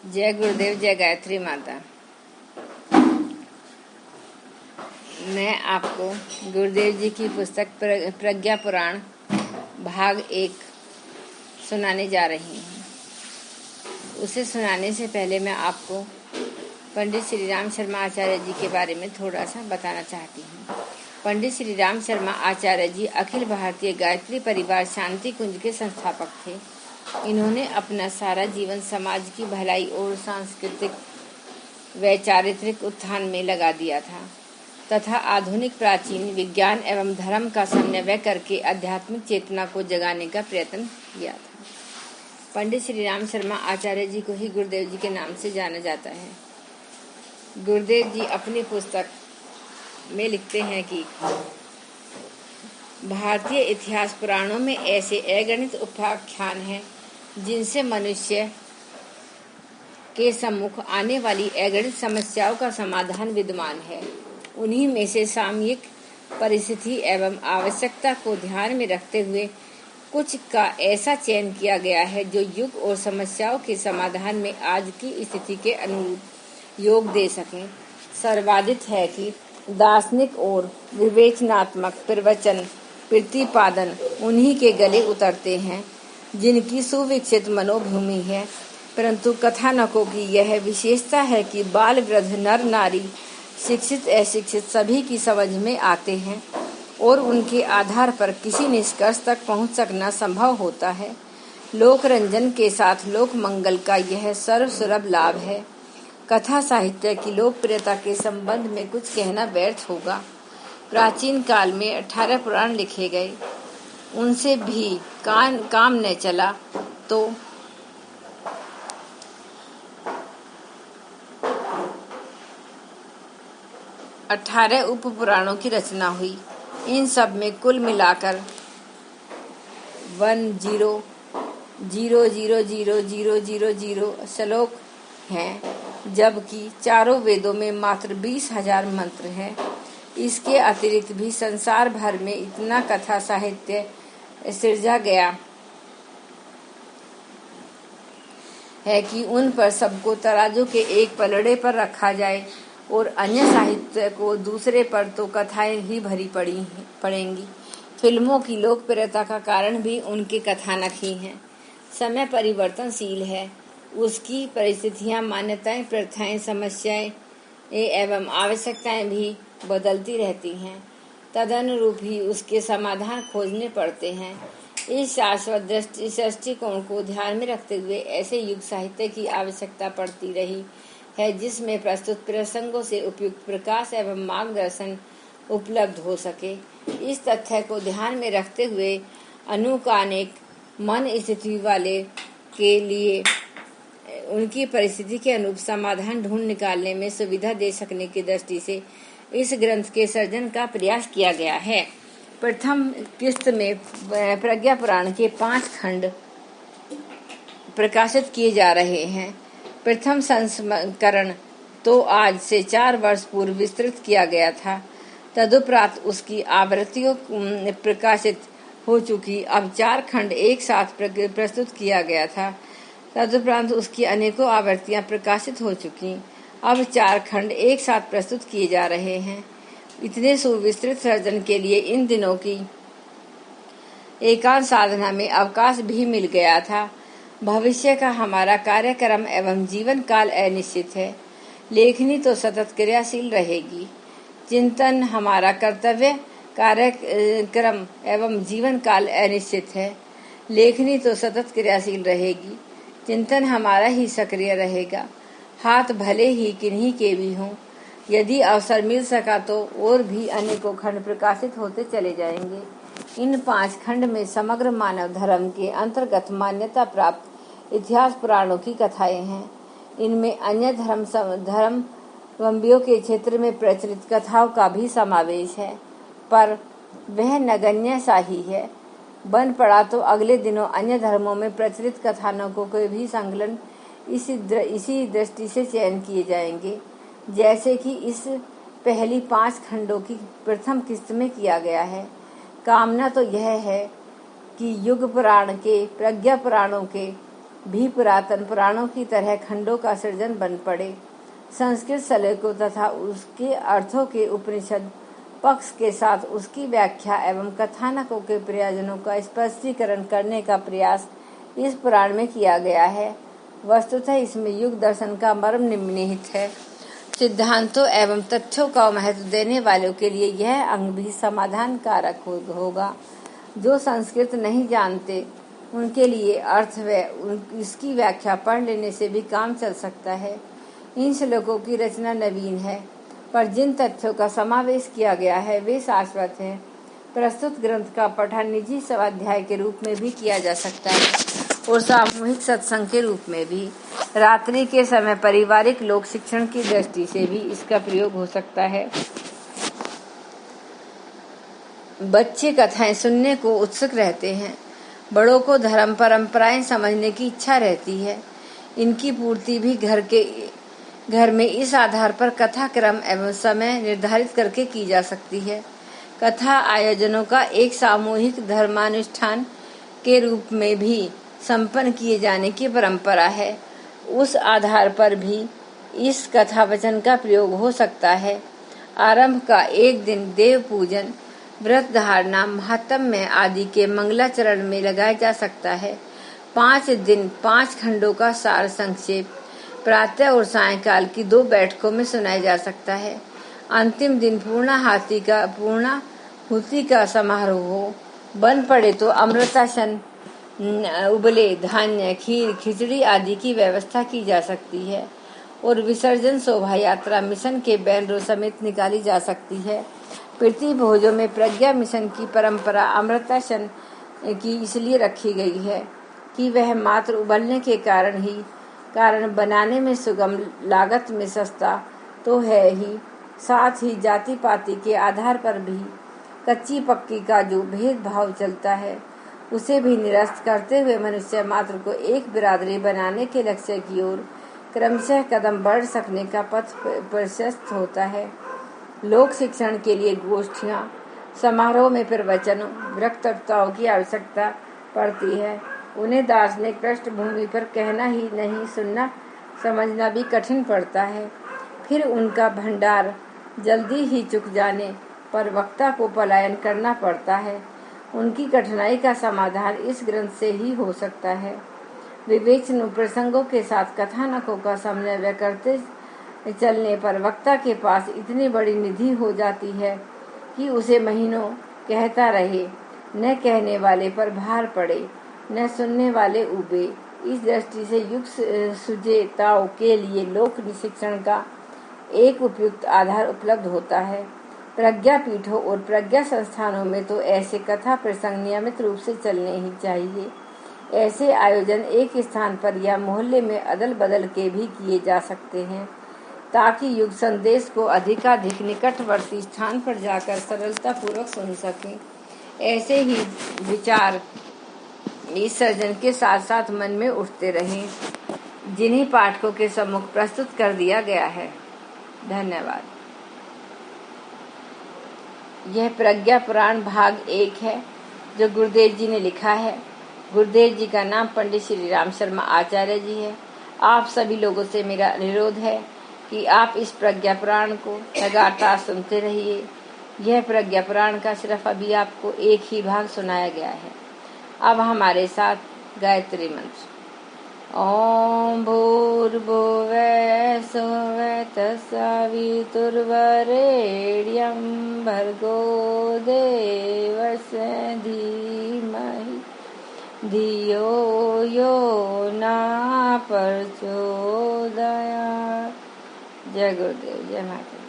जय गुरुदेव, जय गायत्री माता। मैं आपको गुरुदेव जी की पुस्तक प्रज्ञा पुराण भाग 1 सुनाने जा रही हूँ। उसे सुनाने से पहले मैं आपको पंडित श्री राम शर्मा आचार्य जी के बारे में थोड़ा सा बताना चाहती हूँ। पंडित श्री राम शर्मा आचार्य जी अखिल भारतीय गायत्री परिवार शांति कुंज के संस्थापक थे। इन्होंने अपना सारा जीवन समाज की भलाई और सांस्कृतिक व चारित्रिक उत्थान में लगा दिया था तथा आधुनिक प्राचीन विज्ञान एवं धर्म का समन्वय करके आध्यात्मिक चेतना को जगाने का प्रयत्न किया था। पंडित श्री राम शर्मा आचार्य जी को ही गुरुदेव जी के नाम से जाना जाता है। गुरुदेव जी अपनी पुस्तक में लिखते हैं कि भारतीय इतिहास पुराणों में ऐसे अगणित उपाख्यान हैं जिनसे मनुष्य के सम्मुख आने वाली अगणित समस्याओं का समाधान विद्यमान है। उन्हीं में से सामयिक परिस्थिति एवं आवश्यकता को ध्यान में रखते हुए कुछ का ऐसा चयन किया गया है जो युग और समस्याओं के समाधान में आज की स्थिति के अनुरूप योग दे सकें। सर्वाधिक है कि दार्शनिक और विवेचनात्मक प्रवचन प्रतिपादन उन्हीं के गले उतरते हैं जिनकी सुविकसित मनोभूमि है, परंतु कथानकों की यह विशेषता है कि बाल वृद्ध नर नारी शिक्षित अशिक्षित सभी की समझ में आते हैं और उनके आधार पर किसी निष्कर्ष तक पहुंच सकना संभव होता है। लोक रंजन के साथ लोक मंगल का यह सर्वसुलभ लाभ है। कथा साहित्य की लोकप्रियता के संबंध में कुछ कहना व्यर्थ होगा। प्राचीन काल में 18 पुराण लिखे गए, उनसे भी काम न चला तो 18 उप पुराणों की रचना हुई। इन सब में कुल मिलाकर 10,000,000 श्लोक हैं, जबकि चारों वेदों में मात्र 20,000 मंत्र हैं। इसके अतिरिक्त भी संसार भर में इतना कथा साहित्य सृजा गया है कि उन पर सबको तराजू के एक पलड़े पर रखा जाए और अन्य साहित्य को दूसरे पर तो कथाएं ही भरी पड़ेंगी। फिल्मों की लोकप्रियता का कारण भी उनके कथानक ही हैं। समय परिवर्तनशील है, उसकी परिस्थितियां, मान्यताएं, प्रथाएं, समस्याएं एवं आवश्यकताएं भी बदलती रहती हैं। तदनुरूप ही उसके समाधान खोजने पड़ते हैं। इस शाश्वत दृष्टिकोण को ध्यान में रखते हुए ऐसे युग साहित्य की आवश्यकता पड़ती रही है जिसमें प्रस्तुत प्रसंगों से उपयुक्त प्रकाश एवं मार्गदर्शन उपलब्ध हो सके। इस तथ्य को ध्यान में रखते हुए अनेक मन स्थिति वाले के लिए उनकी परिस्थिति के अनुरूप समाधान ढूंढ निकालने में सुविधा दे सकने की दृष्टि से इस ग्रंथ के सर्जन का प्रयास किया गया है। प्रथम किस्त में प्रज्ञा पुराण के 5 खंड प्रकाशित किए जा रहे हैं। प्रथम संस्करण तो आज से 4 वर्ष पूर्व विस्तृत किया गया था। तदुपरांत उसकी आवृत्तियों प्रकाशित हो चुकी। अब 4 खंड एक साथ प्रस्तुत किया गया था। तदुपरांत उसकी अनेकों आवृत्तियां प्रकाशित हो चुकी। अब 4 खंड एक साथ प्रस्तुत किए जा रहे हैं। इतने सुविस्तृत सर्जन के लिए इन दिनों की एकांत साधना में अवकाश भी मिल गया था। भविष्य का हमारा कार्यक्रम एवं जीवन काल अनिश्चित है। लेखनी तो सतत क्रियाशील रहेगी। चिंतन हमारा कर्तव्य, कार्यक्रम एवं जीवन काल अनिश्चित है। लेखनी तो सतत क्रियाशील रहेगी। चिंतन हमारा ही सक्रिय रहेगा। हाथ भले ही किन्हीं के भी हों, यदि अवसर मिल सका तो और भी अनेकों खंड प्रकाशित होते चले जाएंगे। इन 5 खंड में समग्र मानव धर्म के अंतर्गत मान्यता प्राप्त इतिहास पुराणों की कथाएं हैं। इनमें अन्य धर्मवंबियों के क्षेत्र में प्रचलित कथाओं का भी समावेश है, पर वह नगण्य सा ही है। बन पड़ा तो अगले दिनों अन्य धर्मों में प्रचलित कथानकों के भी संकलन इसी दृष्टि से चयन किए जाएंगे, जैसे कि इस पहली 5 खंडों की प्रथम किस्त में किया गया है। कामना तो यह है कि युग पुराण के प्रज्ञा पुराणों के भी पुरातन पुराणों की तरह खंडों का सृजन बन पड़े। संस्कृत श्लोकों तथा उसके अर्थों के उपनिषद पक्ष के साथ उसकी व्याख्या एवं कथानकों के प्रयोजनों का स्पष्टीकरण करने का प्रयास इस पुराण में किया गया है। वस्तुतः इसमें युग दर्शन का मर्म निहित है। सिद्धांतों एवं तथ्यों का महत्व देने वालों के लिए यह अंग भी समाधान कारक होगा। जो संस्कृत नहीं जानते उनके लिए अर्थ व इसकी व्याख्या पढ़ लेने से भी काम चल सकता है। इन श्लोकों की रचना नवीन है, पर जिन तथ्यों का समावेश किया गया है वे शाश्वत हैं। प्रस्तुत ग्रंथ का पठन निजी स्वाध्याय के रूप में भी किया जा सकता है और सामूहिक सत्संग के रूप में भी। रात्रि के समय पारिवारिक लोक शिक्षण की दृष्टि से भी इसका प्रयोग हो सकता है। बच्चे कथाएं सुनने को उत्सुक रहते हैं। बड़ों को धर्म परंपराएं समझने की इच्छा रहती है। इनकी पूर्ति भी घर में इस आधार पर कथा क्रम एवं समय निर्धारित करके की जा सकती है। कथा आयोजनों का एक सामूहिक धर्मानुष्ठान के रूप में भी संपन्न किए जाने की परंपरा है। उस आधार पर भी इस कथा वचन का प्रयोग हो सकता है। आरंभ का एक दिन देव पूजन, व्रत धारणा, महात्म्य आदि के मंगलाचरण में लगाया जा सकता है। 5 दिन 5 खंडों का सार संक्षेप प्रातः और सायंकाल की 2 बैठकों में सुनाया जा सकता है। अंतिम दिन पूर्णाहुति का समारोह हो। बन पड़े तो अमृतासन, उबले धान्य, खीर, खिचड़ी आदि की व्यवस्था की जा सकती है और विसर्जन शोभा यात्रा मिशन के बैनरों समेत निकाली जा सकती है। पृथ्वी भोजों में प्रज्ञा मिशन की परंपरा अमृतासन की इसलिए रखी गई है कि वह मात्र उबलने के कारण बनाने में सुगम, लागत में सस्ता तो है ही, साथ ही जाति पाति के आधार पर भी कच्ची पक्की का जो भेदभाव चलता है उसे भी निरस्त करते हुए मनुष्य मात्र को एक बिरादरी बनाने के लक्ष्य की ओर क्रमशः कदम बढ़ सकने का पथ प्रशस्त होता है। लोक शिक्षण के लिए गोष्ठियां, समारोह में प्रवचनों, वक्तृताओं की आवश्यकता पड़ती है। उन्हें दार्शनिक पृष्ठभूमि पर कहना ही नहीं, सुनना समझना भी कठिन पड़ता है। फिर उनका भंडार जल्दी ही चुक जाने पर वक्ता को पलायन करना पड़ता है। उनकी कठिनाई का समाधान इस ग्रंथ से ही हो सकता है। विवेचन प्रसंगों के साथ कथानकों का समन्वय करते चलने पर वक्ता के पास इतनी बड़ी निधि हो जाती है कि उसे महीनों कहता रहे, न कहने वाले पर भार पड़े, न सुनने वाले उबे। इस दृष्टि से युग सुजेताओं के लिए लोक शिक्षण का एक उपयुक्त आधार उपलब्ध होता है। प्रज्ञा पीठों और प्रज्ञा संस्थानों में तो ऐसे कथा प्रसंग नियमित रूप से चलने ही चाहिए। ऐसे आयोजन एक स्थान पर या मोहल्ले में अदल बदल के भी किए जा सकते हैं ताकि युग संदेश को अधिकाधिक निकटवर्ती स्थान पर जाकर सरलता पूर्वक सुन सकें। ऐसे ही विचार इस सर्जन के साथ साथ मन में उठते रहें, जिन्हें पाठकों के सम्मुख प्रस्तुत कर दिया गया है। धन्यवाद। यह प्रज्ञा पुराण भाग 1 है जो गुरुदेव जी ने लिखा है। गुरुदेव जी का नाम पंडित श्री राम शर्मा आचार्य जी है। आप सभी लोगों से मेरा अनुरोध है कि आप इस प्रज्ञा पुराण को लगातार सुनते रहिए। यह प्रज्ञा पुराण का सिर्फ अभी आपको एक ही भाग सुनाया गया है। अब हमारे साथ गायत्री मंत्र। ओम भूर्भुवः स्वः तत्सवितुर्वरेण्यं भर्गो देवस्य धीमहि धियो यो न प्रचोदयात्। जय गुरुदेव, जय माता।